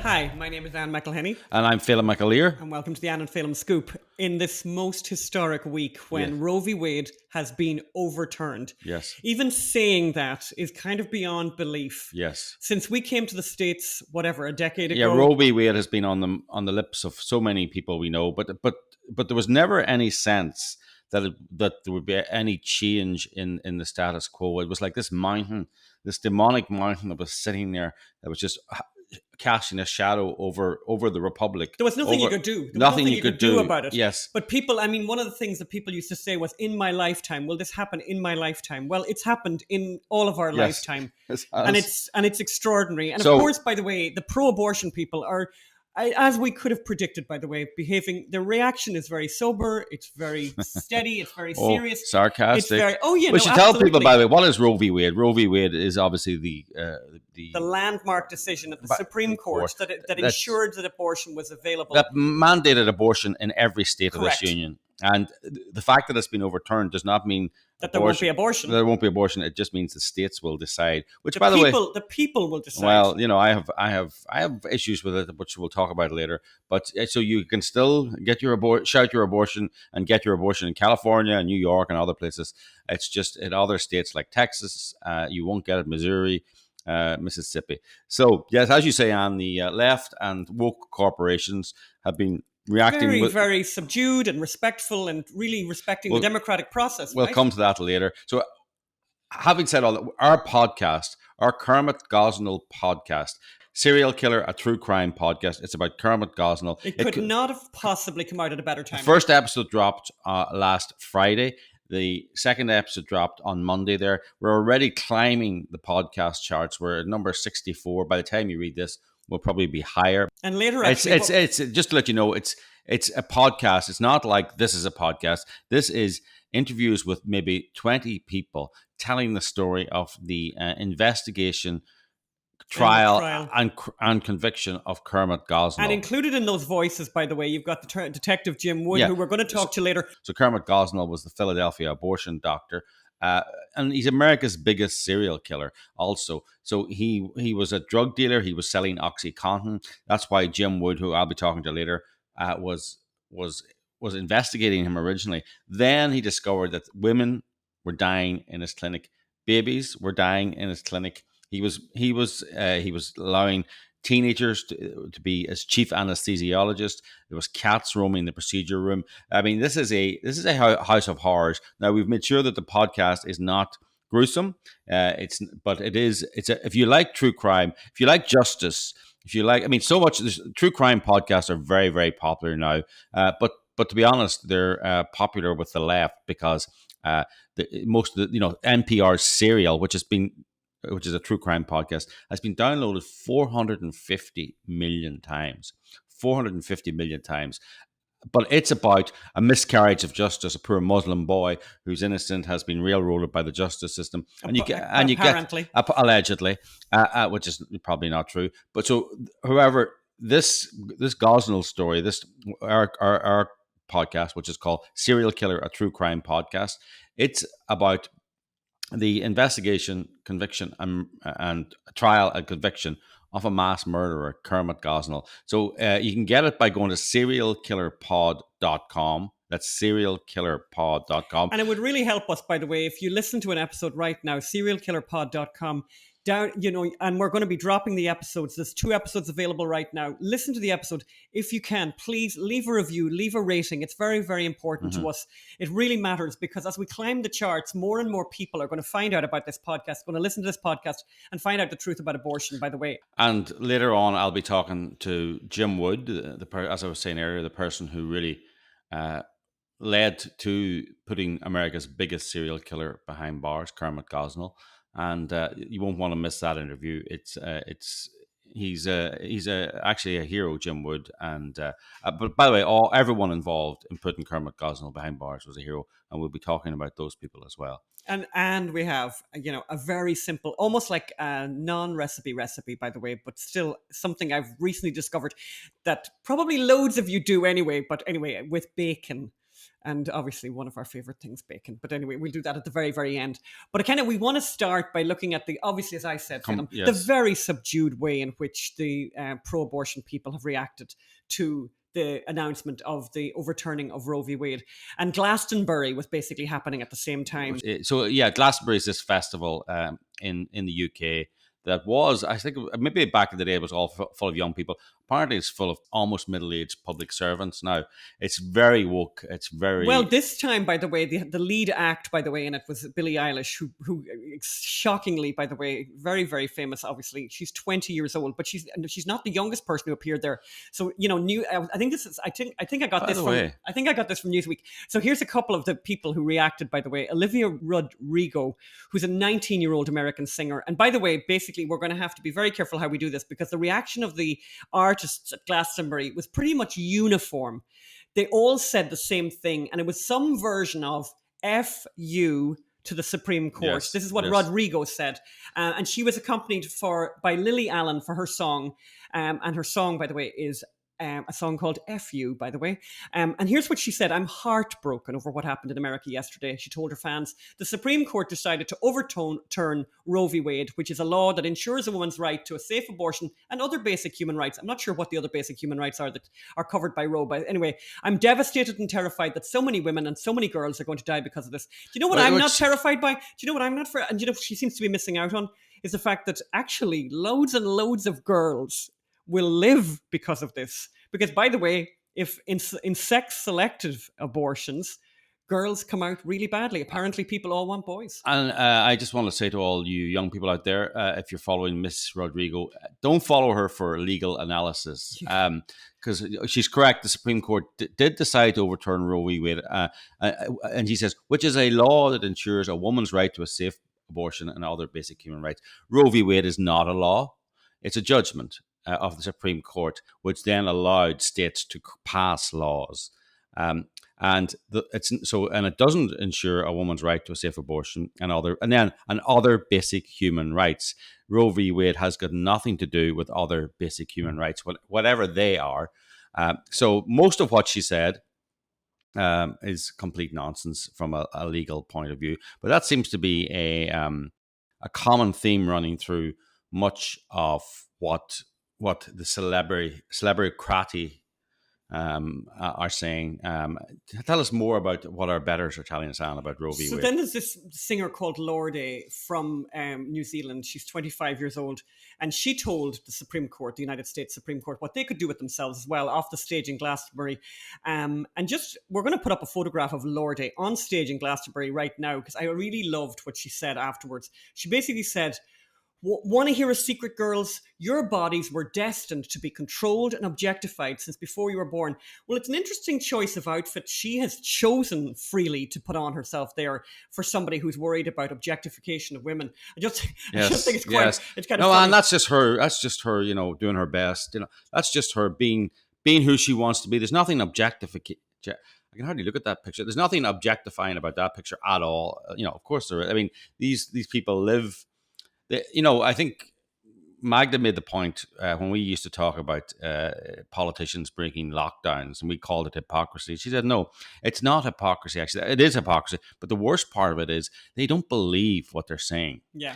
Hi, my name is Anne McElhenney. And I'm Phelim McAleer. And welcome to the Anne and Phelim Scoop in this most historic week when Yes. Roe v. Wade has been overturned. Yes. Even saying that is kind of beyond belief. Yes. Since we came to the States, a decade ago. Yeah, Roe v. Wade has been on the lips of so many people we know, but there was never any sense that there would be any change in the status quo. It was like this mountain, this demonic mountain that was sitting there that was just casting a shadow over the republic. There was nothing you could do. There was nothing you could do about it. Yes. But people, one of the things that people used to say was, in my lifetime, will this happen in my lifetime? Well, it's happened in all of our lifetime. And it's extraordinary. And of course, by the way, the pro-abortion people are, as we could have predicted, by the way, behaving. Their reaction is very sober. It's very steady. It's very serious. Sarcastic. It's very, we should tell people, by the way, what is Roe v. Wade? Roe v. Wade is obviously the landmark decision of the Supreme Court that ensured that abortion was available. That mandated abortion in every state Correct. of this union. And the fact that it's been overturned does not mean that there won't be abortion. There won't be abortion. It just means the states will decide. Which, the people will decide. Well, I have issues with it, which we'll talk about later. But so you can still get shout your abortion and get your abortion in California and New York and other places. It's just in other states like Texas, you won't get it. Missouri, Mississippi. So yes, as you say, Anne, the left and woke corporations have been reacting very subdued and respectful and really respecting the democratic process. We'll come to that later. So having said all that, our podcast, our Kermit Gosnell podcast, Serial Killer, a true crime podcast. It's about Kermit Gosnell. It could not have possibly come out at a better time. The first episode dropped last Friday. The second episode dropped on Monday there. We're already climbing the podcast charts. We're at number 64. By the time you read this, we'll probably be higher. And later, actually, it's just to let you know, it's a podcast. It's not like this is a podcast. This is interviews with maybe 20 people telling the story of the investigation, trial. And conviction of Kermit Gosnell. And included in those voices, by the way, you've got the Detective Jim Wood, who we're going to talk to later. So Kermit Gosnell was the Philadelphia abortion doctor. And he's America's biggest serial killer also. So he was a drug dealer. He was selling OxyContin. That's why Jim Wood, who I'll be talking to later, was investigating him originally. Then he discovered that women were dying in his clinic. Babies were dying in his clinic. He was allowing teenagers to be his chief anesthesiologist. There was cats roaming the procedure room. I mean, this is a house of horrors. Now, we've made sure that the podcast is not gruesome. If you like true crime, if you like justice, so much. True crime podcasts are very, very popular now. But to be honest, they're popular with the left because most of the NPR's Serial, which is a true crime podcast, has been downloaded 450 million times. 450 million times. But it's about a miscarriage of justice. A poor Muslim boy who's innocent has been railroaded by the justice system, and you get allegedly, which is probably not true. But so, however, this Gosnell story, our podcast, which is called Serial Killer, a true crime podcast, it's about the investigation, conviction, and trial and conviction of a mass murderer, Kermit Gosnell. So you can get it by going to serialkillerpod.com. That's serialkillerpod.com. And it would really help us, by the way, if you listen to an episode right now, serialkillerpod.com. And we're going to be dropping the episodes. There's 2 episodes available right now. Listen to the episode. If you can, please leave a review, leave a rating. It's very, very important to us. It really matters because as we climb the charts, more and more people are going to find out about this podcast, going to listen to this podcast and find out the truth about abortion, by the way. And later on, I'll be talking to Jim Wood, as I was saying earlier, the person who really led to putting America's biggest serial killer behind bars, Kermit Gosnell. And you won't want to miss that interview. He's actually a hero, Jim Wood. And but by the way, everyone involved in putting Kermit Gosnell behind bars was a hero, and we'll be talking about those people as well. And we have a very simple, almost like a non-recipe, by the way, but still something I've recently discovered that probably loads of you do anyway. But anyway, with bacon. and obviously one of our favorite things, bacon. But anyway, we'll do that at the very, very end. But we want to start by looking at obviously, as I said, Phelim, the Yes. very subdued way in which the pro-abortion people have reacted to the announcement of the overturning of Roe v. Wade. And Glastonbury was basically happening at the same time. So yeah, Glastonbury is this festival in the UK that was, I think, maybe back in the day it was all full of young people. Apparently it's full of almost middle-aged public servants now. It's very woke. It's very... Well, this time, by the way, the lead act, by the way, in it was Billie Eilish, who shockingly, by the way, very, very famous, obviously. She's 20 years old, but she's not the youngest person who appeared there. So, I think I got this from Newsweek. So here's a couple of the people who reacted, by the way. Olivia Rodrigo, who's a 19-year-old American singer. And by the way, basically, we're going to have to be very careful how we do this, because the reaction of the artists at Glastonbury was pretty much uniform. They all said the same thing, and it was some version of F you to the Supreme Court. Yes, this is what Rodrigo said. And she was accompanied by Lily Allen for her song. And her song, by the way, is a song called F You, by the way. And here's what she said. I'm heartbroken over what happened in America yesterday. She told her fans, the Supreme Court decided to overturn Roe v. Wade, which is a law that ensures a woman's right to a safe abortion and other basic human rights. I'm not sure what the other basic human rights are that are covered by Roe. But anyway, I'm devastated and terrified that so many women and so many girls are going to die because of this. Do you know what I'm not terrified by? Do you know what I'm not for? And she seems to be missing out on is the fact that actually loads and loads of girls will live because of this. Because, by the way, if in sex-selective abortions, girls come out really badly. Apparently, people all want boys. And I just want to say to all you young people out there, if you're following Miss Rodrigo, don't follow her for legal analysis. Because she's correct. The Supreme Court did decide to overturn Roe v. Wade. And she says, which is a law that ensures a woman's right to a safe abortion and other basic human rights. Roe v. Wade is not a law. It's a judgment of the Supreme Court, which then allowed states to pass laws, and it doesn't ensure a woman's right to a safe abortion and other basic human rights. Roe v. Wade has got nothing to do with other basic human rights, whatever they are. So most of what she said is complete nonsense from a legal point of view, but that seems to be a common theme running through much of what the celebrity are saying. Tell us more about what our betters are telling us, Anne, about Roe v. Wade. So then there's this singer called Lorde from New Zealand. She's 25 years old, and she told the Supreme Court, the United States Supreme Court, what they could do with themselves as well off the stage in Glastonbury. We're going to put up a photograph of Lorde on stage in Glastonbury right now, because I really loved what she said afterwards. She basically said, want to hear a secret, girls? Your bodies were destined to be controlled and objectified since before you were born. Well, it's an interesting choice of outfit she has chosen freely to put on herself there for somebody who's worried about objectification of women. I just think it's quite, it's kind of funny. And that's just her, doing her best. That's just her being who she wants to be. There's nothing objectification. I can hardly look at that picture. There's nothing objectifying about that picture at all. Of course there is. I mean, these people live. I think Magda made the point when we used to talk about politicians breaking lockdowns, and we called it hypocrisy. She said, no, it's not hypocrisy. Actually, it is hypocrisy. But the worst part of it is they don't believe what they're saying. Yeah.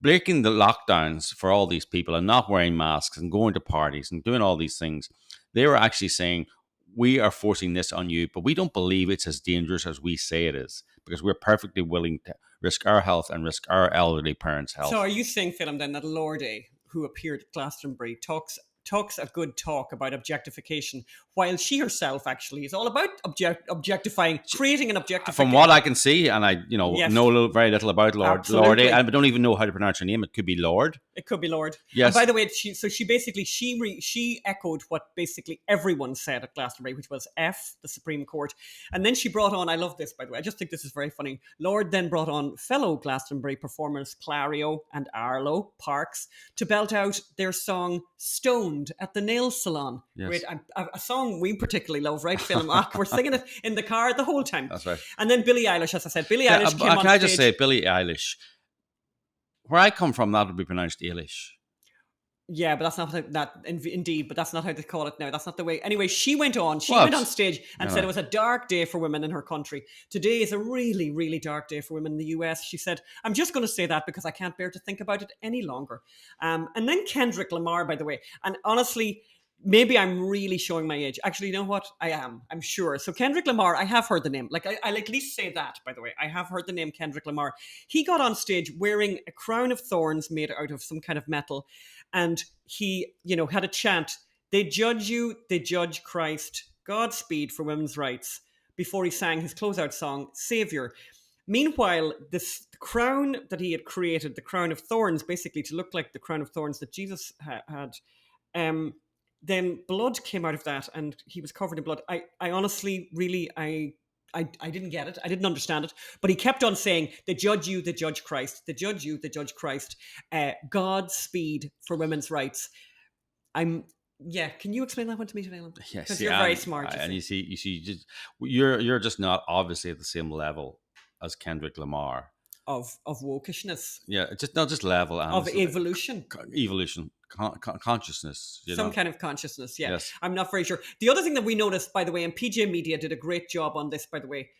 Breaking the lockdowns for all these people and not wearing masks and going to parties and doing all these things, they were actually saying, we are forcing this on you, but we don't believe it's as dangerous as we say it is, because we're perfectly willing to risk our health and risk our elderly parents' health. So are you saying, Phelim, then that Lorde, who appeared at Glastonbury, talks a good talk about objectification, while she herself actually is all about objectifying, creating an objectification? From what I can see, and I know very little about Lorde, and I don't even know how to pronounce her name. It could be Lord. It could be Lord. Yes. And by the way, she echoed what basically everyone said at Glastonbury, which was F, the Supreme Court. And then she brought on, I love this, by the way, I just think this is very funny. Lord then brought on fellow Glastonbury performers Clario and Arlo Parks to belt out their song Stoned at the Nail Salon. Yes. Great, a song we particularly love, right, Phelim? We're singing it in the car the whole time. That's right. And then Billie Eilish, as I said, Eilish came on stage. Can I just say, Billie Eilish, where I come from, that would be pronounced Eilish. Yeah, but that's not indeed, but that's not how they call it now. That's not the way. Anyway, she went on. She Well, went on it's, stage and you said it know, was a dark day for women in her country. Today is a really, really dark day for women in the US. She said, "I'm just going to say that because I can't bear to think about it any longer." And then Kendrick Lamar, by the way, and honestly, maybe I'm really showing my age. Actually, you know what? I am. I'm sure. So Kendrick Lamar, I have heard the name. Like I'll at least say that, by the way. I have heard the name Kendrick Lamar. He got on stage wearing a crown of thorns made out of some kind of metal. And he, had a chant, "They judge you, they judge Christ. Godspeed for women's rights," before he sang his closeout song, Savior. Meanwhile, this crown that he had created, the crown of thorns, basically to look like the crown of thorns that Jesus had, um, then blood came out of that and he was covered in blood. I honestly, really, I didn't get it. I didn't understand it. But he kept on saying, "They judge you, they judge Christ. They judge you, they judge Christ. Godspeed for women's rights." Yeah. Can you explain that one to me today, Alan? yes, Because you're yeah, very smart. and you see, just you're just not obviously at the same level as Kendrick Lamar. Of wokishness, Yeah, it's just not just level and of evolution. evolution, consciousness. Some kind of consciousness, yeah. Yes. I'm not very sure. The other thing that we noticed, by the way, and PJ Media did a great job on this, by the way.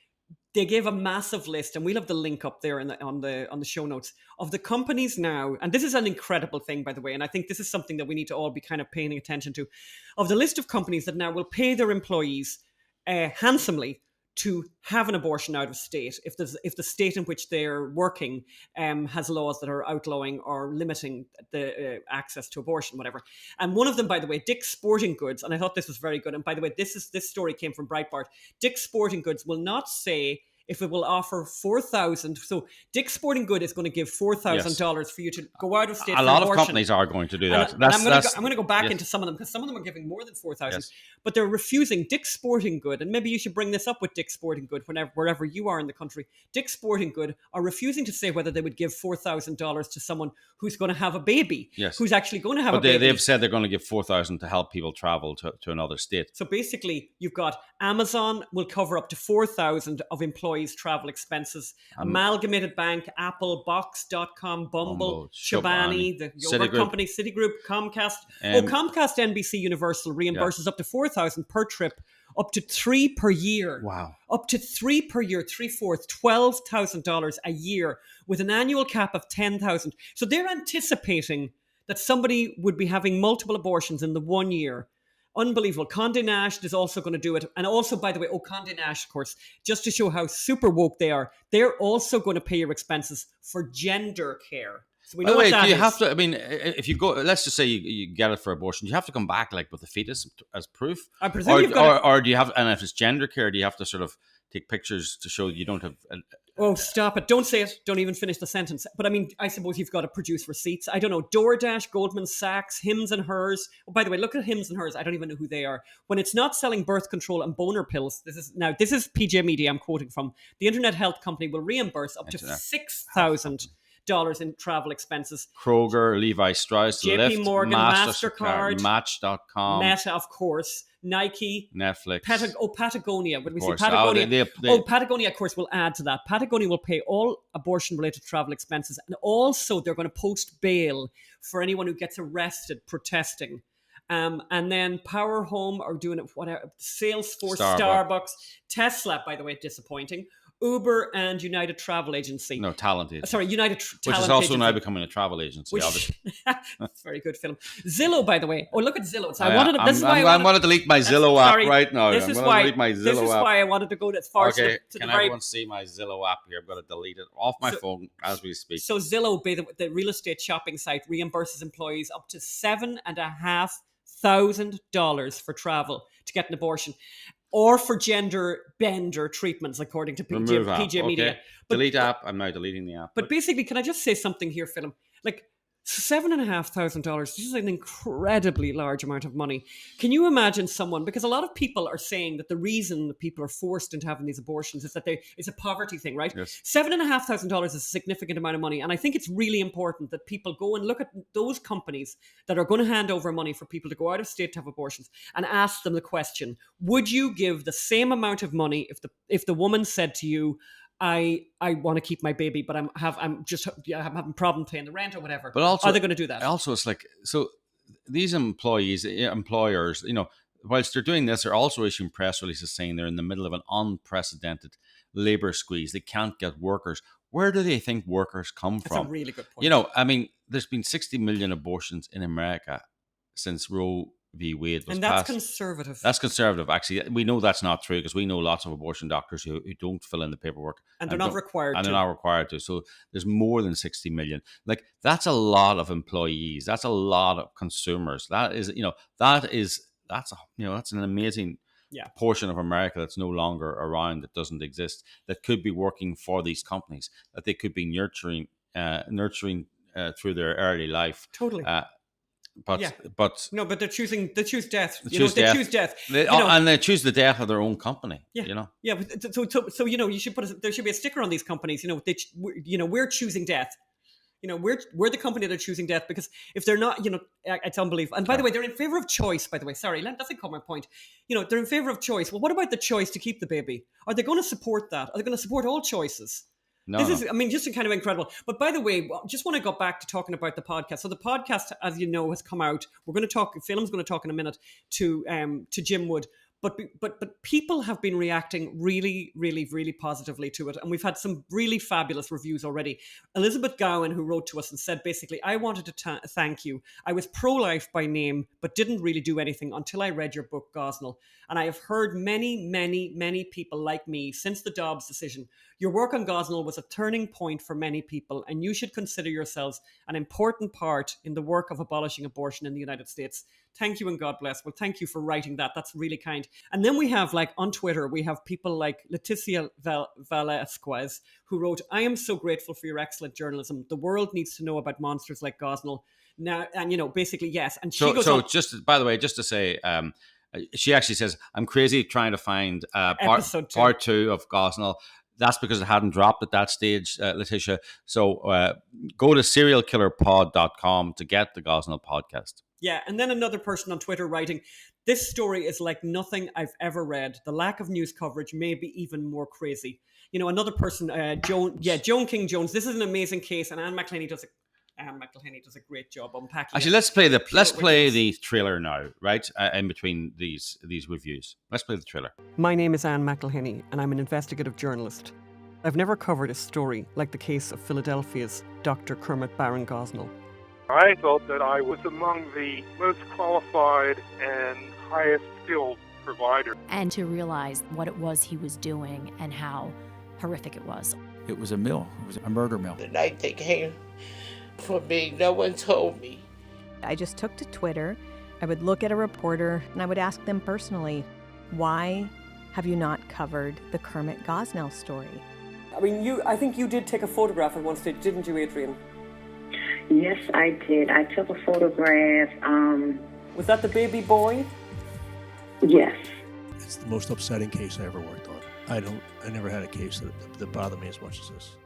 They gave a massive list, and we'll have the link up there on the show notes of the companies now. And this is an incredible thing, by the way. And I think this is something that we need to all be kind of paying attention to. Of the list of companies that now will pay their employees handsomely to have an abortion out of state if the state in which they're working has laws that are outlawing or limiting the access to abortion, whatever. And one of them, by the way, Dick's Sporting Goods, and I thought this was very good. And by the way, this story came from Breitbart. Dick's Sporting Goods will not say if it will offer $4,000. So Dick's Sporting Good is going to give $4,000 for you to go out of state. A lot of companies are going to do that. And I'm going to go back into some of them because some of them are giving more than $4,000. Yes. But they're refusing. Dick's Sporting Good, and maybe you should bring this up with Dick's Sporting Good wherever you are in the country. Dick's Sporting Good are refusing to say whether they would give $4,000 to someone who's going to have a baby. Yes. Who's actually going to have a baby. But they've said they're going to give $4,000 to help people travel to another state. So basically, you've got Amazon will cover up to $4,000 of employees' travel expenses. Amalgamated Bank, Apple, Box.com, Bumble, Chobani, the yogurt company, Citigroup, Comcast. Comcast NBC Universal reimburses up to $4,000 per trip, up to 3 per year. Wow. Up to 3 per year, 3/4, $12,000 a year with an annual cap of $10,000. So they're anticipating that somebody would be having multiple abortions in the 1 year. Unbelievable. Condé Nast is also going to do it. And also, by the way, Condé Nast, of course, just to show how super woke they are, they're also going to pay your expenses for gender care. So we know what that is. Have to, I mean, if you go, let's just say you get it for abortion, you have to come back like with the fetus as proof? I presume you've got or do you have, and if it's gender care, do you have to sort of take pictures to show you don't have... Oh, stop it. Don't say it. Don't even finish the sentence. But I mean, I suppose you've got to produce receipts. I don't know. DoorDash, Goldman Sachs, Hims and Hers. Oh, by the way, look at Hims and Hers. I don't even know who they are. When it's not selling birth control and boner pills, this is PJ Media I'm quoting from. The internet health company will reimburse up to $6,000 in travel expenses. Kroger, Levi Strauss, JP Lyft, Morgan, MasterCard, Match.com, Meta, of course, Nike, Netflix, Patagonia. What did we say? Patagonia. Patagonia, of course, will add to that. Patagonia will pay all abortion-related travel expenses, and also they're going to post bail for anyone who gets arrested protesting. And then Power Home are doing it. Whatever. Salesforce, Starbucks, Tesla. By the way, disappointing. Uber and United Travel Agency. No, Talent Agency. Sorry, United Talent Agency. Which is also now becoming a travel agency, obviously. That's a very good film. Zillow, by the way. Oh, look at Zillow. So I'm going to delete my Zillow app right now. This is why I wanted to go as far as to can the everyone see my Zillow app here? I'm going to delete it off my phone as we speak. So Zillow, the real estate shopping site, reimburses employees up to $7,500 for travel to get an abortion. Or for gender bender treatments, according to PJ Media. But, delete app. I'm now deleting the app. But basically, can I just say something here, Philip? Like, $7,500. This is an incredibly large amount of money. Can you imagine someone? Because a lot of people are saying that the reason that people are forced into having these abortions is that it's a poverty thing, right? Yes. $7,500 is a significant amount of money, and I think it's really important that people go and look at those companies that are going to hand over money for people to go out of state to have abortions and ask them the question: would you give the same amount of money if the woman said to you, I want to keep my baby, but I'm having a problem paying the rent or whatever. But also, are they going to do that? Also, it's like, so these employers, whilst they're doing this, they're also issuing press releases saying they're in the middle of an unprecedented labor squeeze. They can't get workers. Where do they think workers come That's a from? really good point. I mean, there's been 60 million abortions in America since Roe v. Wade was And that's passed. conservative. That's conservative. Actually, we know that's not true because we know lots of abortion doctors who don't fill in the paperwork. And they're not required to. And they're not required to. So there's more than 60 million. Like, that's a lot of employees. That's a lot of consumers. That's an amazing portion of America that's no longer around, that doesn't exist, that could be working for these companies, that they could be nurturing through their early life. Totally. But they choose death. They choose death. And they choose the death of their own company. Yeah. So you should there should be a sticker on these companies. We're choosing death. We're the company that are choosing death, because if they're not, it's unbelievable. And by the way, they're in favor of choice. By the way, sorry, that doesn't come my point. They're in favor of choice. Well, what about the choice to keep the baby? Are they going to support that? Are they going to support all choices? No. This is, just kind of incredible. But by the way, just want to go back to talking about the podcast. So the podcast, as you know, has come out. We're going to talk. Phelim's going to talk in a minute to Jim Wood. But people have been reacting really, really, really positively to it. And we've had some really fabulous reviews already. Elizabeth Gowan, who wrote to us and said, basically, I wanted to thank you. I was pro-life by name, but didn't really do anything until I read your book, Gosnell. And I have heard many, many, many people like me since the Dobbs decision. Your work on Gosnell was a turning point for many people, and you should consider yourselves an important part in the work of abolishing abortion in the United States. Thank you and God bless. Well, thank you for writing that. That's really kind. And then we have, on Twitter, we have people like Leticia Velasquez, who wrote, I am so grateful for your excellent journalism. The world needs to know about monsters like Gosnell. Now, and basically, yes. And she goes on. Just, by the way, just to say, she actually says, I'm crazy trying to find part 2 of Gosnell. That's because it hadn't dropped at that stage, Letitia. So go to serialkillerpod.com to get the Gosnell podcast. Yeah, and then another person on Twitter writing, this story is like nothing I've ever read. The lack of news coverage may be even more crazy. Another person, Joan King Jones. This is an amazing case, and Anne McElhenney does a great job unpacking. Actually, let's play the trailer now, right? In between these reviews, let's play the trailer. My name is Anne McElhenney, and I'm an investigative journalist. I've never covered a story like the case of Philadelphia's Dr. Kermit Gosnell. I thought that I was among the most qualified and highest skilled providers. And to realize what it was he was doing and how horrific it was. It was a mill. It was a murder mill. The night they came for me, no one told me. I just took to Twitter. I would look at a reporter and I would ask them personally, why have you not covered the Kermit Gosnell story? I think you did take a photograph at one stage, didn't you, Adrian? Yes, I did. I took a photograph. Was that the baby boy? Yes. It's the most upsetting case I ever worked on. I never had a case that bothered me as much as this.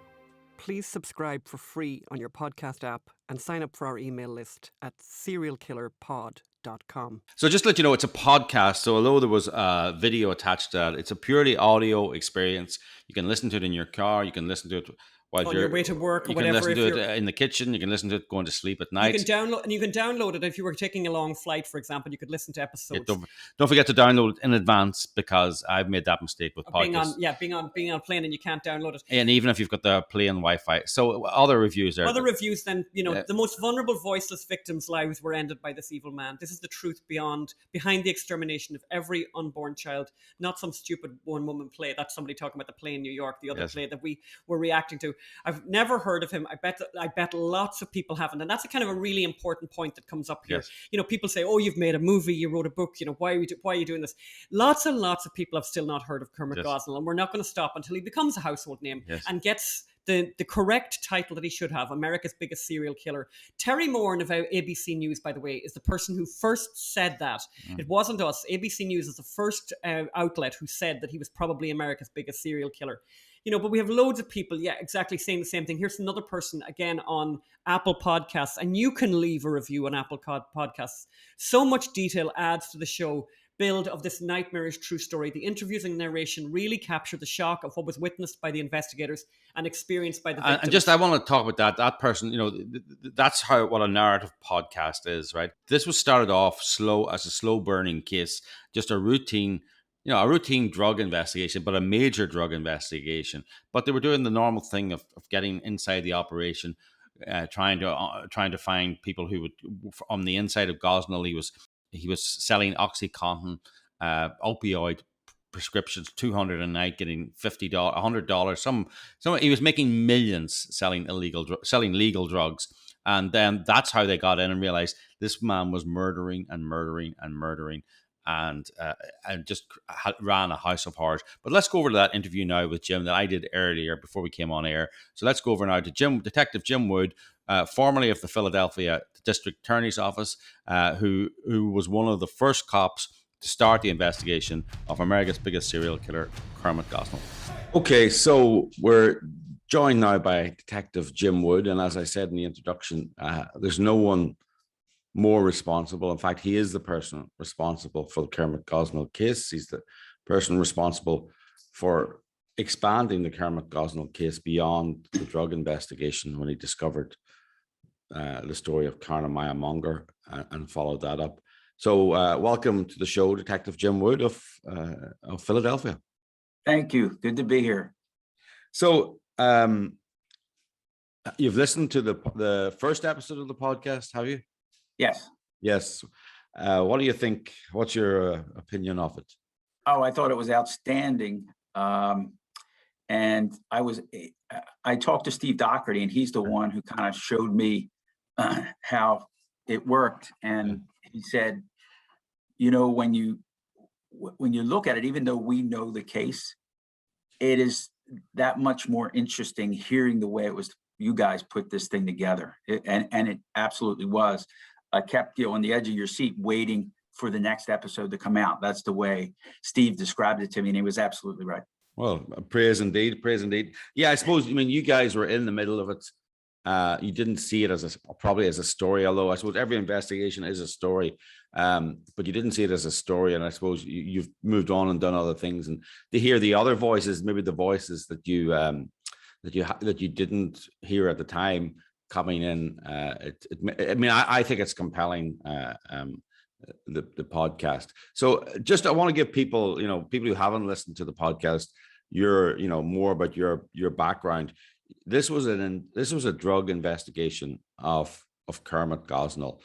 Please subscribe for free on your podcast app and sign up for our email list at serialkillerpod.com. So just to let you know, it's a podcast. So although there was a video attached to it, it's a purely audio experience. You can listen to it in your car. You can listen to it while on your way to work or you whatever. You can listen to it in the kitchen. You can listen to it going to sleep at night. You can download it if you were taking a long flight, for example. You could listen to episodes. Yeah, don't forget to download it in advance, because I've made that mistake with podcasts. Being on a plane and you can't download it. And even if you've got the plane Wi-Fi. So other reviews there. Then, the most vulnerable, voiceless victims' lives were ended by this evil man. This is the truth behind the extermination of every unborn child. Not some stupid one-woman play. That's somebody talking about the play in New York, the other play that we were reacting to. I've never heard of him. I bet lots of people haven't, and that's a kind of a really important point that comes up here. Yes. People say, "Oh, you've made a movie, you wrote a book. Why are you doing this?" Lots and lots of people have still not heard of Kermit Gosnell, and we're not going to stop until he becomes a household name and gets the correct title that he should have: America's biggest serial killer. Terry Moore of ABC News, by the way, is the person who first said that. It wasn't us. ABC News is the first outlet who said that he was probably America's biggest serial killer. But we have loads of people, exactly saying the same thing. Here's another person, again, on Apple Podcasts, and you can leave a review on Apple Podcasts. So much detail adds to the show. build of this nightmarish true story. The interviews and narration really capture the shock of what was witnessed by the investigators and experienced by the victims. And just, I want to talk about that person, that's how, what a narrative podcast is, right? This was started off as a slow burning case, just a routine drug investigation, but a major drug investigation. But they were doing the normal thing of getting inside the operation, trying to find people who would, on the inside of Gosnell, he was selling OxyContin, opioid prescriptions, 200 a night, getting $50, $100. Some he was making millions selling legal drugs, and then that's how they got in and realized this man was murdering and just ran a house of horrors. But let's go over to that interview now with Jim that I did earlier before we came on air. So let's go over now to Detective Jim Wood, formerly of the Philadelphia District Attorney's Office, who was one of the first cops to start the investigation of America's biggest serial killer, Kermit Gosnell. Okay, so we're joined now by Detective Jim Wood, and as I said in the introduction, there's no one more responsible. In fact, he is the person responsible for the Kermit Gosnell case. He's the person responsible for expanding the Kermit Gosnell case beyond the drug investigation when he discovered the story of Carnamaya Monger and followed that up. So welcome to the show, Detective Jim Wood of Philadelphia. Thank you. Good to be here. So you've listened to the first episode of the podcast, have you? Yes. Yes. What do you think? What's your opinion of it? Oh, I thought it was outstanding. And I talked to Steve Doherty, and he's the one who kind of showed me how it worked. And he said, when you look at it, even though we know the case, it is that much more interesting hearing the way it was you guys put this thing together. And it absolutely was. I kept on the edge of your seat waiting for the next episode to come out. That's the way Steve described it to me, and he was absolutely right. Well, praise indeed. Yeah, I suppose, you guys were in the middle of it. You didn't see it probably as a story, although I suppose every investigation is a story, but you didn't see it as a story. And I suppose you've moved on and done other things, and to hear the other voices, maybe the voices that you didn't hear at the time coming in, I think it's compelling, the podcast. So just, I want to give people, people who haven't listened to the podcast, more about your background. This was a drug investigation of Kermit Gosnell,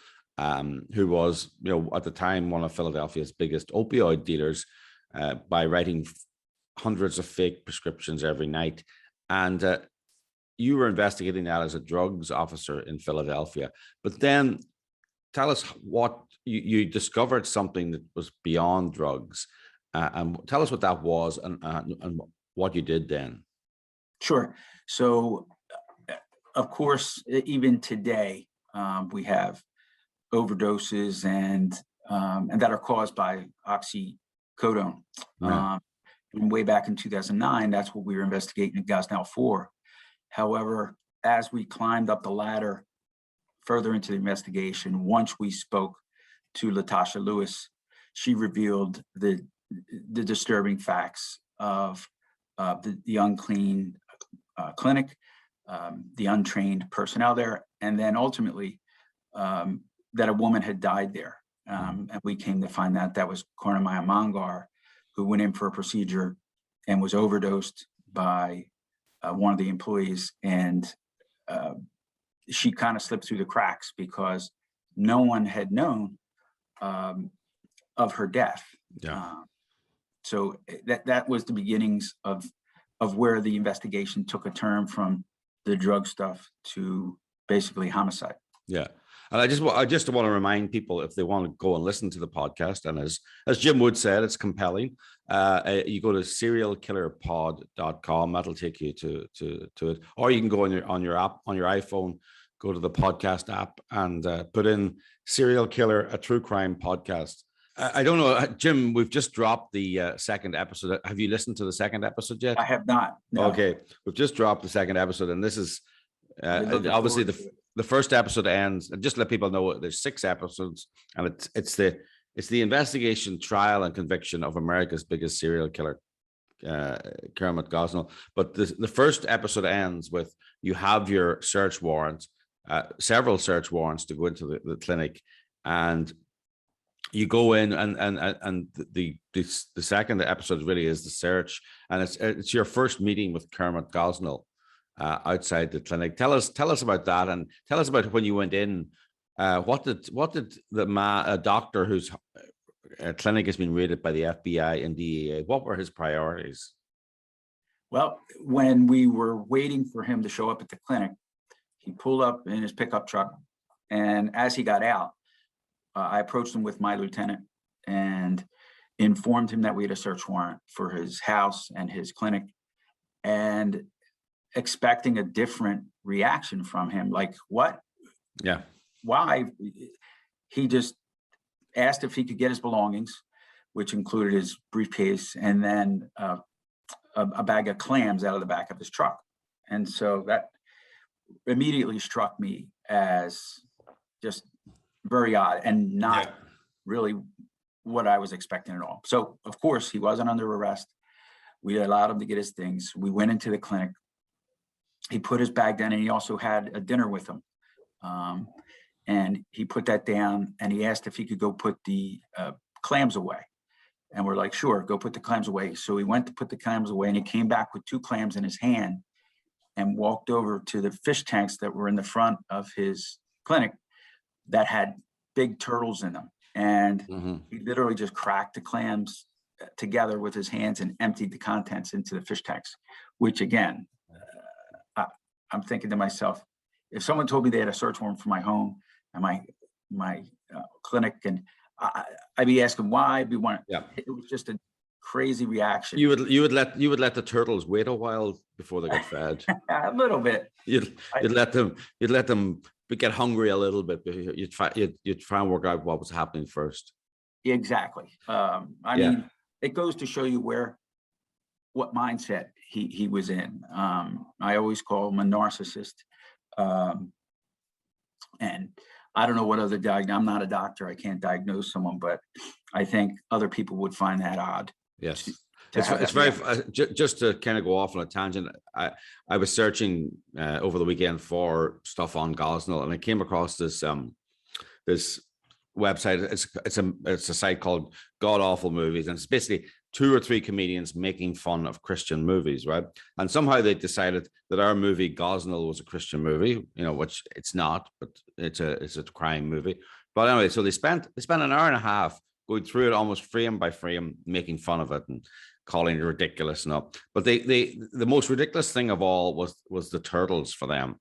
who was, at the time, one of Philadelphia's biggest opioid dealers, by writing hundreds of fake prescriptions every night. And you were investigating that as a drugs officer in Philadelphia. But then tell us what you discovered, something that was beyond drugs, and tell us what that was and what you did then. Sure. So, of course, even today, we have overdoses and that are caused by oxycodone. Yeah. And way back in 2009, that's what we were investigating at Gosnell for. However, as we climbed up the ladder further into the investigation, once we spoke to Latasha Lewis, she revealed the disturbing facts of the unclean clinic, the untrained personnel there, and then ultimately that a woman had died there. And we came to find that was Carnamaya Monger, who went in for a procedure and was overdosed by one of the employees, and she kind of slipped through the cracks because no one had known of her death. Yeah. So that was the beginnings of where the investigation took a turn from the drug stuff to basically homicide. Yeah. And I just want to remind people, if they want to go and listen to the podcast, and as Jim Wood said, it's compelling. You go to serialkillerpod.com. That'll take you to it, or you can go on your app, on your iPhone, go to the podcast app and put in Serial Killer, a true crime podcast. I don't know, Jim, we've just dropped the second episode. Have you listened to the second episode yet? I have not. No. Okay, we've just dropped the second episode, and this is obviously the first episode ends. And just let people know there's 6 episodes, and it's It's the investigation, trial, and conviction of America's biggest serial killer, Kermit Gosnell. But the first episode ends with you have your search warrant, several search warrants to go into the clinic, and you go in, and the second episode really is the search, and it's your first meeting with Kermit Gosnell outside the clinic. Tell us about that, and tell us about when you went in. What did a doctor whose clinic has been raided by the FBI and DEA? What were his priorities? Well, when we were waiting for him to show up at the clinic, he pulled up in his pickup truck, and as he got out, I approached him with my lieutenant and informed him that we had a search warrant for his house and his clinic, and expecting a different reaction from him. Like, what? Yeah. Why? He just asked if he could get his belongings, which included his briefcase and then a bag of clams out of the back of his truck. And so that immediately struck me as just very odd and not really what I was expecting at all. So, of course, he wasn't under arrest. We allowed him to get his things. We went into the clinic. He put his bag down, and he also had a dinner with him. And he put that down, and he asked if he could go put the clams away. And we're like, sure, go put the clams away. So he went to put the clams away, and he came back with 2 clams in his hand and walked over to the fish tanks that were in the front of his clinic that had big turtles in them. And he literally just cracked the clams together with his hands and emptied the contents into the fish tanks, which again, I'm thinking to myself, if someone told me they had a search warrant for my home and my clinic, and I'd be asking why. It was just a crazy reaction. You would let the turtles wait a while before they get fed. A little bit. You'd let them get hungry a little bit. You'd try and work out what was happening first. Exactly. I mean, it goes to show you what mindset he was in. I always call him a narcissist. And I don't know what other I'm not a doctor. I can't diagnose someone, but I think other people would find that odd. Yes. It's very, just to kind of go off on a tangent. I was searching over the weekend for stuff on Gosnell, and I came across this website. It's a site called God Awful Movies, and it's basically 2 or 3 comedians making fun of Christian movies, right? And somehow they decided that our movie Gosnell was a Christian movie, which it's not, but it's a crime movie. But anyway, so they spent an hour and a half going through it almost frame by frame, making fun of it and calling it ridiculous and all. But the most ridiculous thing of all was the turtles for them.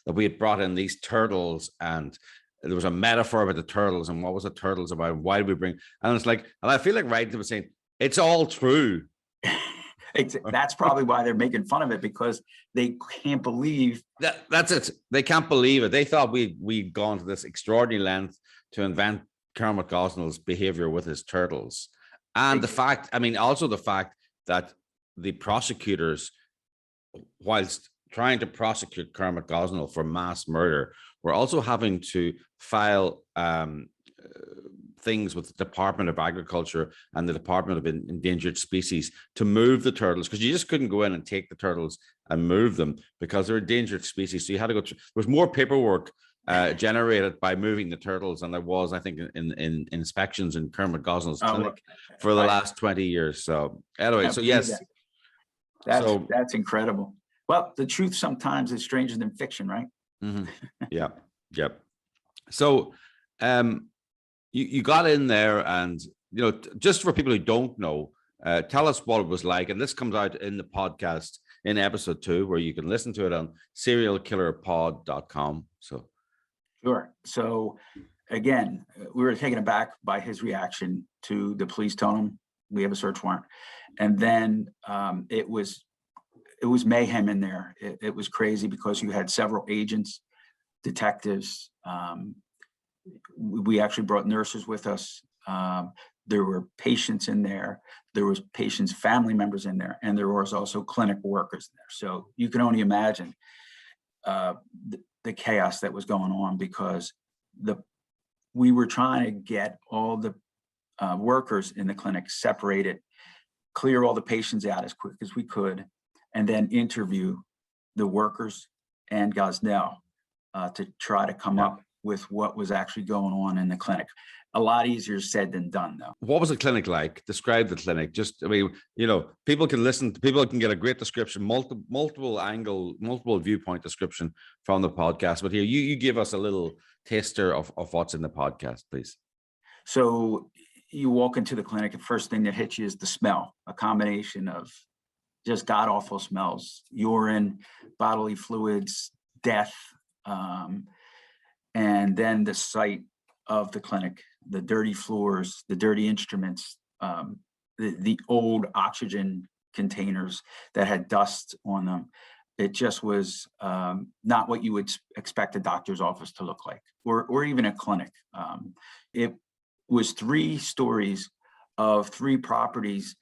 That we had brought in these turtles, and there was a metaphor about the turtles, and what was the turtles about? Why did we bring? And it's like, and I feel like writing them saying, it's all true. That's probably why they're making fun of it, because they can't believe that's it. They can't believe it. They thought we'd gone to this extraordinary length to invent Kermit Gosnell's behavior with his turtles. And the fact that the prosecutors, whilst trying to prosecute Kermit Gosnell for mass murder, were also having to file things with the Department of Agriculture and the Department of Endangered Species to move the turtles, because you just couldn't go in and take the turtles and move them because they're endangered species. So you had to go through. There was more paperwork generated by moving the turtles than there was, I think, in inspections in Kermit Gosnell's clinic for the last 20 years. So anyway, so yes, that's incredible. Well, the truth sometimes is stranger than fiction, right? Yeah. Yep. So you got in there, and just for people who don't know, tell us what it was like. And this comes out in the podcast in episode 2, where you can listen to it on serialkillerpod.com. So sure. So again, we were taken aback by his reaction to the police telling him we have a search warrant. And then it was mayhem in there. It was crazy because you had several agents, detectives. We actually brought nurses with us. There were patients in there. There was patients' family members in there, and there was also clinic workers in there. So you can only imagine the chaos that was going on, because we were trying to get all the workers in the clinic, separate it, clear all the patients out as quick as we could, and then interview the workers and Gosnell to try to come up with what was actually going on in the clinic. A lot easier said than done, though. What was the clinic like? Describe the clinic. Just, I mean, people can listen. People can get a great description, multiple angle, multiple viewpoint description from the podcast. But here, you give us a little taster of what's in the podcast, please. So you walk into the clinic, and first thing that hits you is the smell, a combination of just god awful smells, urine, bodily fluids, death, and then the sight of the clinic, the dirty floors, the dirty instruments, the old oxygen containers that had dust on them. It just was not what you would expect a doctor's office to look like, or even a clinic. It was 3 stories of 3 properties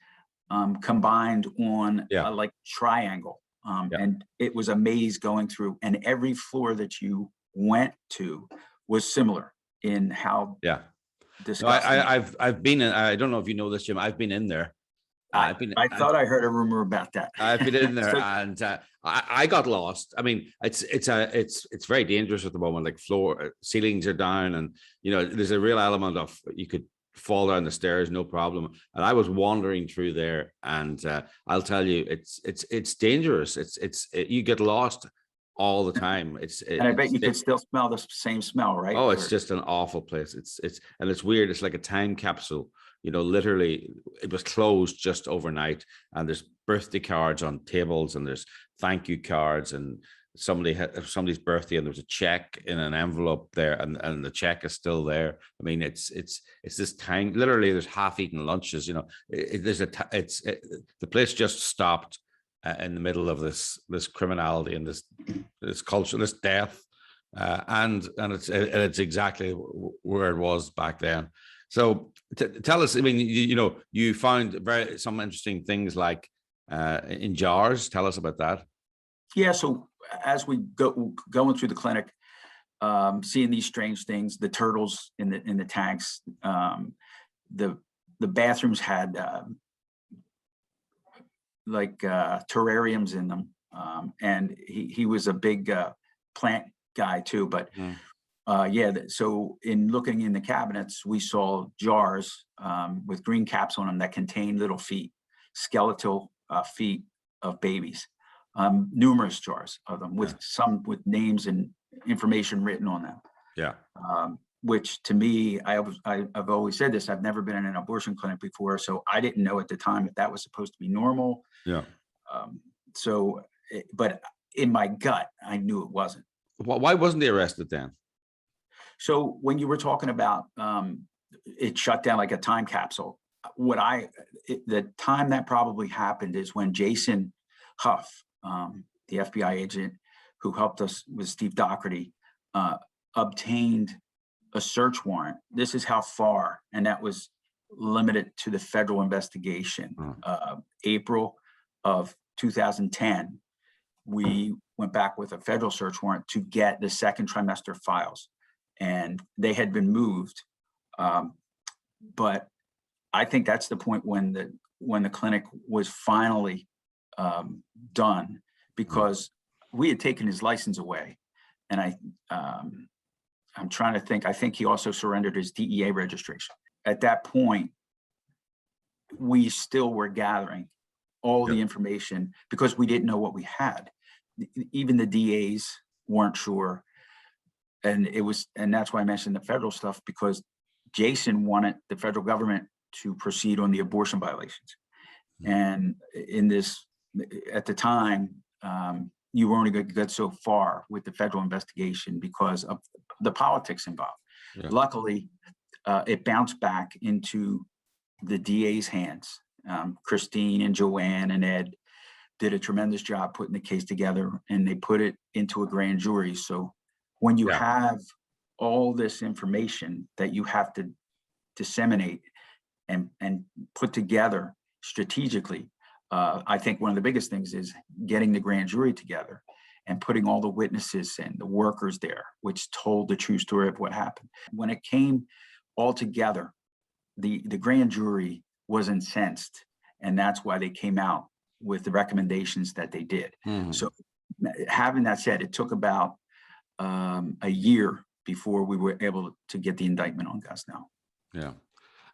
combined on a like triangle. And it was a maze going through, and every floor that you went to was similar in how disgusting. I've been in, I don't know if you know this, Jim, I've been in there. I thought I heard a rumor about that. I've been in there and I got lost. I mean, it's very dangerous at the moment. Like ceilings are down, and there's a real element of you could fall down the stairs, no problem. And I was wandering through there, and I'll tell you, it's dangerous. You get lost all the time. And I bet you could still smell the same smell, right? Oh, it's just an awful place. It's weird. It's like a time capsule. Literally, it was closed just overnight, and there's birthday cards on tables, and there's thank you cards, and somebody's birthday, and there was a check in an envelope there, and the check is still there. I mean, it's this time. Literally, there's half-eaten lunches. The place just stopped in the middle of this criminality and this culture, this death, and it's exactly where it was back then. So tell us, I mean, you found some interesting things like in jars. Tell us about that. Yeah. So as we going through the clinic, seeing these strange things, the turtles in the tanks, the bathrooms had terrariums in them, and he was a big plant guy too, but. So in looking in the cabinets, we saw jars with green caps on them that contained little feet, skeletal feet of babies, numerous jars of them with some with names and information written on them. Yeah. Which to me, I've always said this, I've never been in an abortion clinic before, so I didn't know at the time if that was supposed to be normal. Yeah. But in my gut, I knew it wasn't. Why wasn't he arrested then? So when you were talking about it shut down like a time capsule, the time that probably happened is when Jason Huff, the FBI agent who helped us with Steve Doherty, obtained a search warrant. This is how far, and that was limited to the federal investigation. April of 2010, we went back with a federal search warrant to get the second trimester files. And they had been moved, but I think that's the point when the clinic was finally done, because we had taken his license away, and I'm trying to think. I think he also surrendered his DEA registration. At that point, we still were gathering all the information because we didn't know what we had. Even the DAs weren't sure. And that's why I mentioned the federal stuff, because Jason wanted the federal government to proceed on the abortion violations. And at the time, you were only going to get so far with the federal investigation because of the politics involved. Yeah. Luckily, it bounced back into the DA's hands. Christine and Joanne and Ed did a tremendous job putting the case together, and they put it into a grand jury. So when you have all this information that you have to disseminate and put together strategically, I think one of the biggest things is getting the grand jury together and putting all the witnesses and the workers there, which told the true story of what happened. When it came all together, the grand jury was incensed, and that's why they came out with the recommendations that they did. So having that said, it took about a year before we were able to get the indictment on Gosnell. Yeah,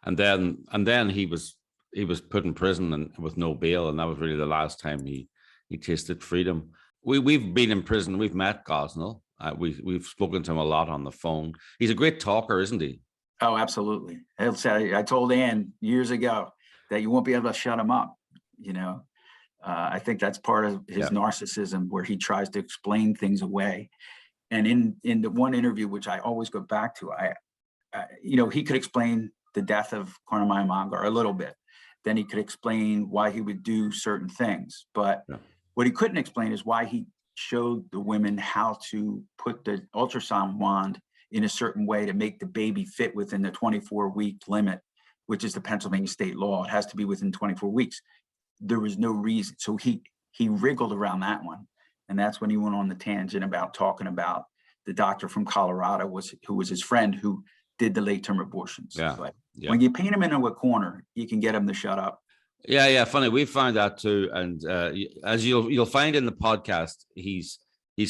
and then he was put in prison and with no bail, and that was really the last time he tasted freedom. We've been in prison. We've met Gosnell. We've spoken to him a lot on the phone. He's a great talker, isn't he? Oh, absolutely. I told Ann years ago that you won't be able to shut him up. I think that's part of his narcissism, where he tries to explain things away. And in the one interview, which I always go back to, he could explain the death of Carmine Mongar a little bit. Then he could explain why he would do certain things. But what he couldn't explain is why he showed the women how to put the ultrasound wand in a certain way to make the baby fit within the 24-week limit, which is the Pennsylvania state law. It has to be within 24 weeks. There was no reason. So he wriggled around that one. And that's when he went on the tangent about talking about the doctor from Colorado who was his friend who did the late-term abortions. But when you paint him into a corner, you can get him to shut up. Yeah. Funny, we found that too. And as you'll find in the podcast, he's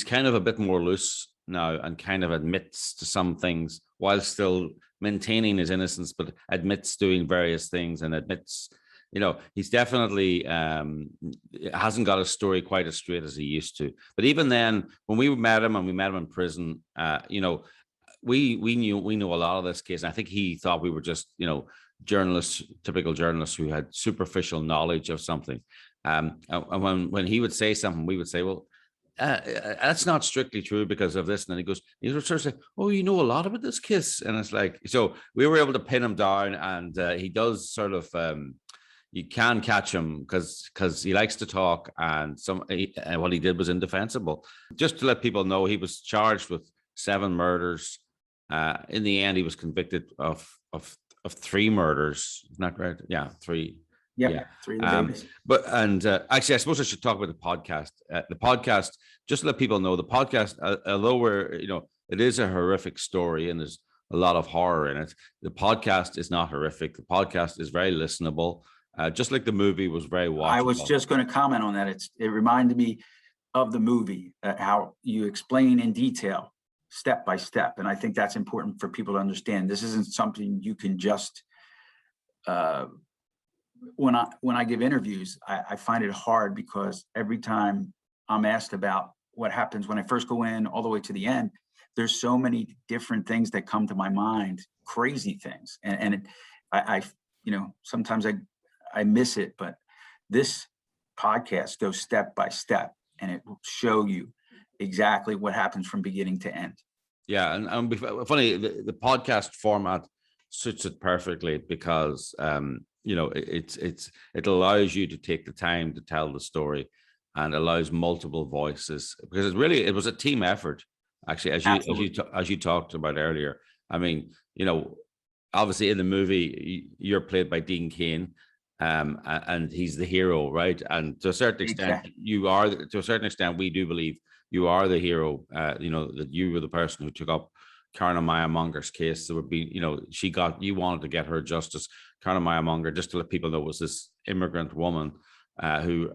kind of a bit more loose now and kind of admits to some things while still maintaining his innocence, but admits doing various things and admits, he's definitely hasn't got a story quite as straight as he used to. But even then, when we met him and we met him in prison, we knew a lot of this case. And I think he thought we were just, typical journalists who had superficial knowledge of something. And when he would say something, we would say, well, that's not strictly true because of this. And then he would sort of say, oh, you know a lot about this case. And it's like, so we were able to pin him down, and he does sort of, you can catch him because he likes to talk, and what he did was indefensible. Just to let people know, he was charged with 7 murders. In the end, he was convicted of 3 murders. Isn't that right? Yeah, 3. Yeah, 3 babies. Actually, I suppose I should talk about the podcast. The podcast, just to let people know, the podcast, although it is a horrific story and there's a lot of horror in it, the podcast is not horrific. The podcast is very listenable. Just like the movie was very watchable. I was just going to comment on that. It reminded me of the movie, how you explain in detail, step by step. And I think that's important for people to understand. This isn't something you can just, when I give interviews, I find it hard because every time I'm asked about what happens when I first go in all the way to the end, there's so many different things that come to my mind, crazy things. And sometimes I miss it, but this podcast goes step by step, and it will show you exactly what happens from beginning to end. Yeah, and funny, the podcast format suits it perfectly because it allows you to take the time to tell the story and allows multiple voices, because it was a team effort, actually, as you talked about earlier. I mean, obviously in the movie you're played by Dean Cain. And he's the hero, right? And to a certain extent, you are. To a certain extent, we do believe you are the hero. That you were the person who took up Carmine Mongar's case. There would be, you wanted to get her justice. Carmine Mongar, just to let people know, was this immigrant woman who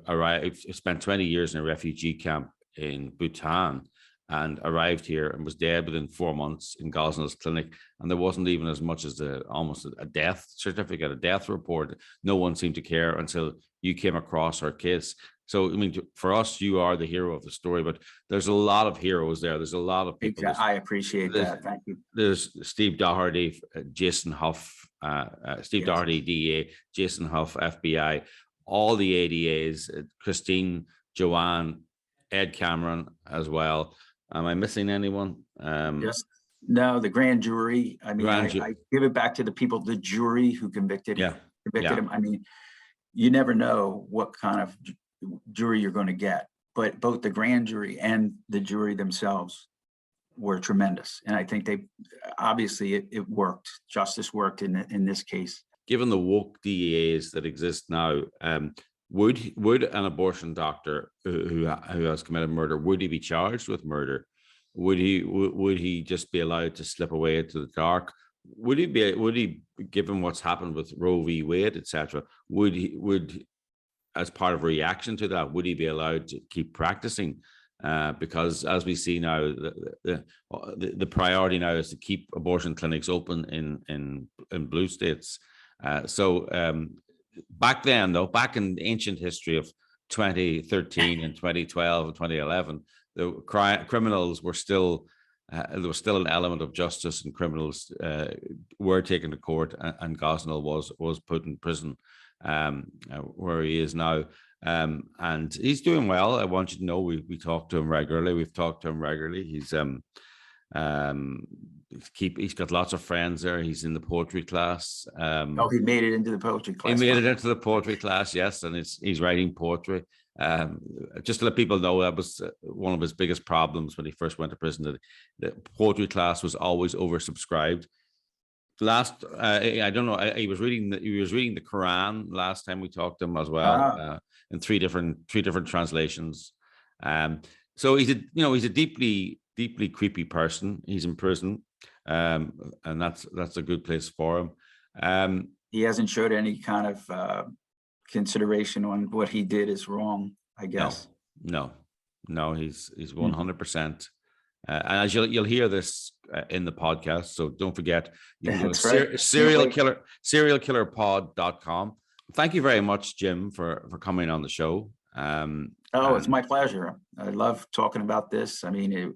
spent 20 years in a refugee camp in Bhutan, and arrived here and was dead within 4 months in Gosnell's clinic. And there wasn't even as much as almost a death certificate, a death report. No one seemed to care until you came across her case. So, I mean, for us, you are the hero of the story, but there's a lot of heroes there. There's a lot of people. I appreciate that. Thank you. There's Steve Doherty, Jason Huff, Doherty, DEA, Jason Huff, FBI, all the ADAs, Christine, Joanne, Ed Cameron as well. Am I missing anyone? Yes. No, the grand jury. I mean, I give it back to the people, the jury who convicted him. I mean, you never know what kind of jury you're going to get, but both the grand jury and the jury themselves were tremendous. And I think it worked. Justice worked in this case. Given the woke DEAs that exist now, would an abortion doctor who has committed murder, would he be charged with murder? Would he just be allowed to slip away into the dark? would he, given what's happened with Roe v. Wade, etc., would as part of a reaction to that, would he be allowed to keep practicing? Because as we see now, the priority now is to keep abortion clinics open in blue states. Back then, though, back in the ancient history of 2013 and 2012 and 2011, the criminals were still there was still an element of justice, and criminals were taken to court, and Gosnell was put in prison, where he is now. And he's doing well. I want you to know we talk to him regularly. We've talked to him regularly. He's got lots of friends there. He's in the poetry class. He made it into the poetry class. He made it into the poetry class, yes, and he's writing poetry. Just to let people know, that was one of his biggest problems when he first went to prison. That the poetry class was always oversubscribed. I don't know. He was reading the Quran last time we talked to him as well, in three different translations. So he's a deeply creepy person. He's in prison, and that's a good place for him. He hasn't showed any kind of consideration on what he did is wrong, I guess. No, he's 100%. And as you'll hear this in the podcast, so don't forget, you can go to serialkillerpod.com. Thank you very much, Jim, for coming on the show. It's my pleasure. I love talking about this. I mean,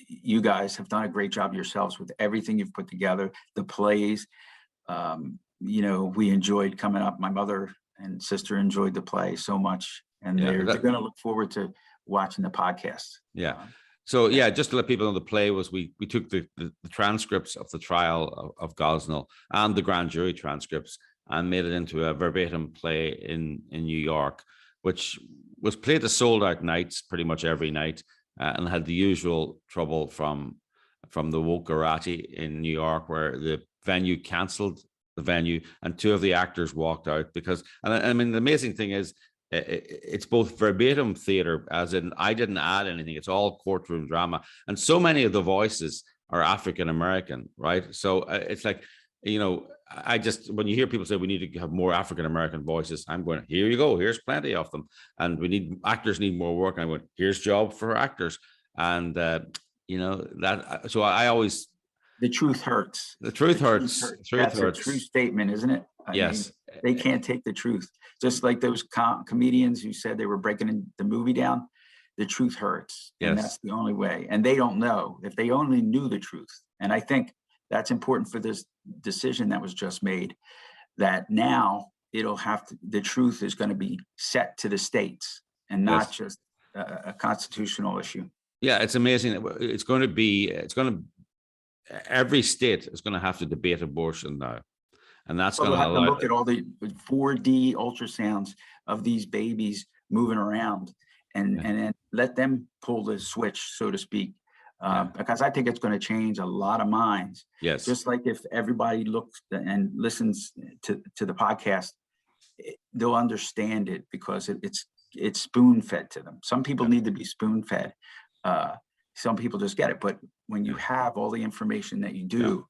you guys have done a great job yourselves with everything you've put together, the plays. We enjoyed coming up. My mother and sister enjoyed the play so much, and they're going to look forward to watching the podcast. Yeah. So just to let people know, the play was we took the transcripts of the trial of Gosnell and the grand jury transcripts and made it into a verbatim play in New York, which was played to sold out nights pretty much every night, and had the usual trouble from the wokerati in New York, where the venue canceled the venue and two of the actors walked out because, and I mean, the amazing thing is, it's both verbatim theater, as in I didn't add anything. It's all courtroom drama, and so many of the voices are African American, right? So it's like, I just, when you hear people say we need to have more African American voices, I'm going, here you go, here's plenty of them, and actors need more work. And I went, here's job for actors, and So I always, the truth hurts. The truth hurts. That's a true statement, isn't it? Yes. They can't take the truth. Just like those comedians who said they were breaking the movie down, the truth hurts. Yes. And that's the only way. And they don't know. If they only knew the truth. And I think that's important for this decision that was just made, that now the truth is going to be set to the states and not just a constitutional issue. Yeah, it's amazing. Every state is going to have to debate abortion now. And that's going to have to look at all the 4D ultrasounds of these babies moving around and then let them pull the switch, so to speak, because I think it's going to change a lot of minds. Yes. Just like if everybody looks and listens to the podcast, they'll understand it because it's spoon fed to them. Some people need to be spoon fed. Some people just get it. But when you have all the information that you do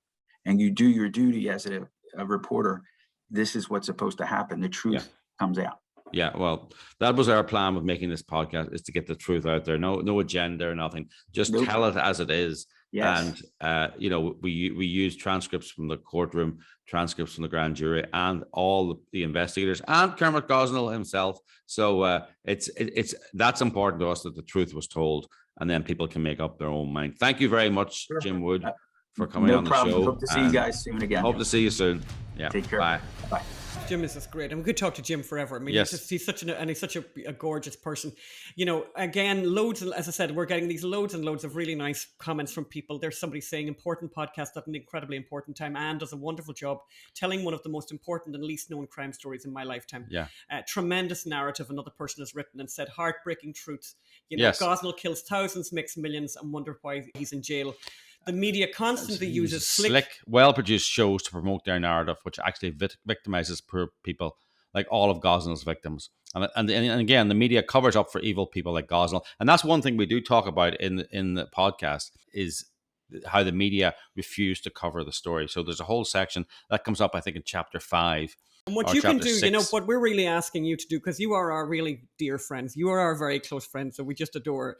and you do your duty as a reporter, this is what's supposed to happen. The truth comes out. Yeah, well, that was our plan with making this podcast, is to get the truth out there. No agenda or nothing. Just tell it as it is. Yes. And we use transcripts from the courtroom, transcripts from the grand jury, and all the investigators, and Kermit Gosnell himself. So it's that's important to us, that the truth was told, and then people can make up their own mind. Thank you very much, Jim Wood, for coming on the show. Hope to see you guys soon again. Hope to see you soon. Yeah. Take care. Bye. Bye. Jim is just great, and we could talk to Jim forever. I mean, he's such a gorgeous person. Again, loads, as I said, we're getting these loads and loads of really nice comments from people. There's somebody saying important podcast at an incredibly important time, and does a wonderful job telling one of the most important and least known crime stories in my lifetime. Yeah. Tremendous narrative, another person has written and said, heartbreaking truths. Gosnell kills thousands, makes millions, and wonder why he's in jail. The media constantly uses slick, well-produced shows to promote their narrative, which actually victimizes poor people, like all of Gosnell's victims. And again, the media covers up for evil people like Gosnell. And that's one thing we do talk about in the podcast, is how the media refused to cover the story. So there's a whole section that comes up, I think, in chapter 5. And what or you can chapter do, 6. what we're really asking you to do, because you are our really dear friends, you are our very close friends that we just adore.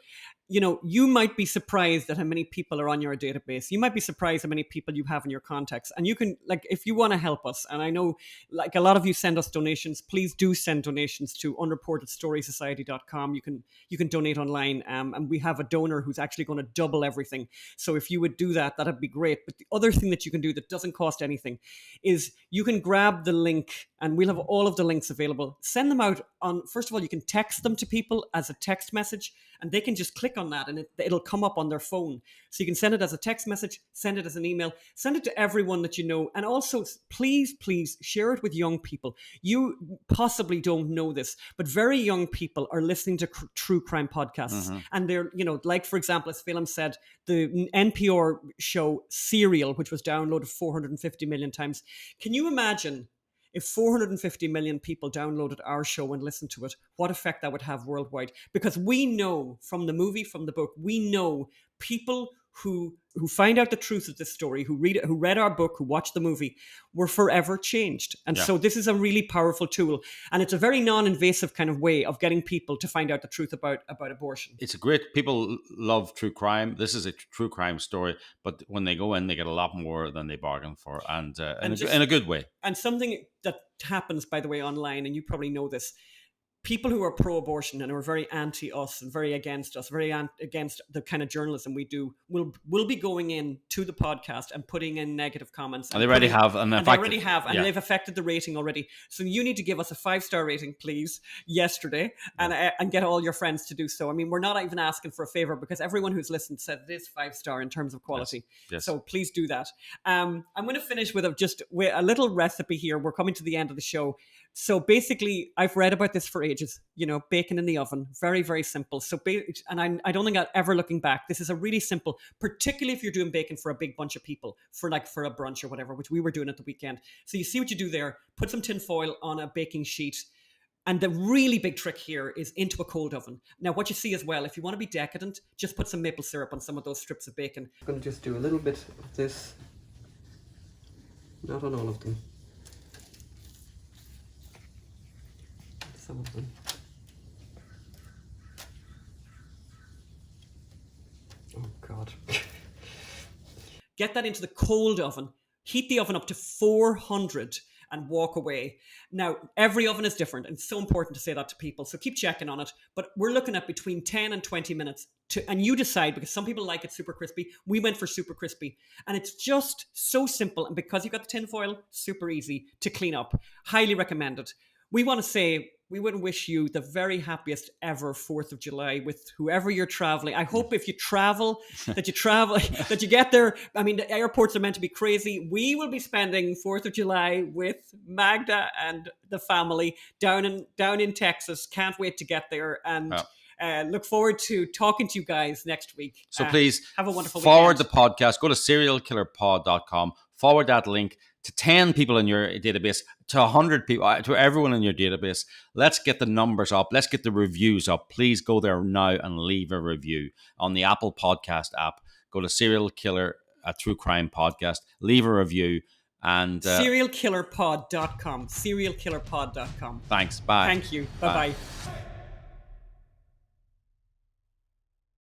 You might be surprised at how many people are on your database. You might be surprised how many people you have in your contacts. And you can, like, if you want to help us, and I know, like, a lot of you send us donations, please do send donations to unreportedstorysociety.com. You can donate online, and we have a donor who's actually going to double everything. So if you would do that, that'd be great. But the other thing that you can do that doesn't cost anything is you can grab the link, and we'll have all of the links available. Send them out on, first of all, you can text them to people as a text message, and they can just click on that and it'll come up on their phone. So you can send it as a text message, send it as an email, send it to everyone that you know. And also, please share it with young people. You possibly don't know this, but very young people are listening to true crime podcasts. And they're, like, for example, as Phelim said, the NPR show Serial, which was downloaded 450 million times. Can you imagine if 450 million people downloaded our show and listened to it, what effect that would have worldwide? Because we know from the movie, from the book, we know people who find out the truth of this story, who read our book, who watched the movie, were forever changed. And so this is a really powerful tool. And it's a very non-invasive kind of way of getting people to find out the truth about abortion. It's a great, people love true crime. This is a true crime story, but when they go in, they get a lot more than they bargained for, and in a good way. And something that happens, by the way, online, and you probably know this, people who are pro-abortion and are very anti-us and very against us, against the kind of journalism we do, will be going in to the podcast and putting in negative comments. And they already have. And they've affected the rating already. So you need to give us a 5-star rating, please, yesterday, and get all your friends to do so. I mean, we're not even asking for a favor because everyone who's listened said it is 5-star in terms of quality. Yes. So please do that. I'm going to finish with a little recipe here. We're coming to the end of the show. So basically, I've read about this for ages, bacon in the oven, very, very simple. So, I don't think I'm ever looking back. This is a really simple, particularly if you're doing bacon for a big bunch of people, for a brunch or whatever, which we were doing at the weekend. So you see what you do there, put some tin foil on a baking sheet. And the really big trick here is into a cold oven. Now, what you see as well, if you want to be decadent, just put some maple syrup on some of those strips of bacon. I'm going to just do a little bit of this, not on all of them. Some of them. Oh God. Get that into the cold oven. Heat the oven up to 400 and walk away. Now, every oven is different, and it's so important to say that to people. So keep checking on it. But we're looking at between 10 and 20 minutes. And you decide, because some people like it super crispy. We went for super crispy. And it's just so simple. And because you got the tin foil, super easy to clean up. Highly recommended. We want to say, we would wish you the very happiest ever 4th of July with whoever you're traveling. I hope if you travel, that you get there. I mean, the airports are meant to be crazy. We will be spending 4th of July with Magda and the family down in Texas. Can't wait to get there. And look forward to talking to you guys next week. So please have a wonderful forward weekend. the podcast. Go to serialkillerpod.com. Forward that link to 10 people in your database, to 100 people, to everyone in your database. Let's get the numbers up. Let's get the reviews up. Please go there now and leave a review on the Apple Podcast app. Go to Serial Killer, a true crime podcast. Leave a review. And serialkillerpod.com. Serialkillerpod.com. Thanks. Bye. Thank you. Bye-bye.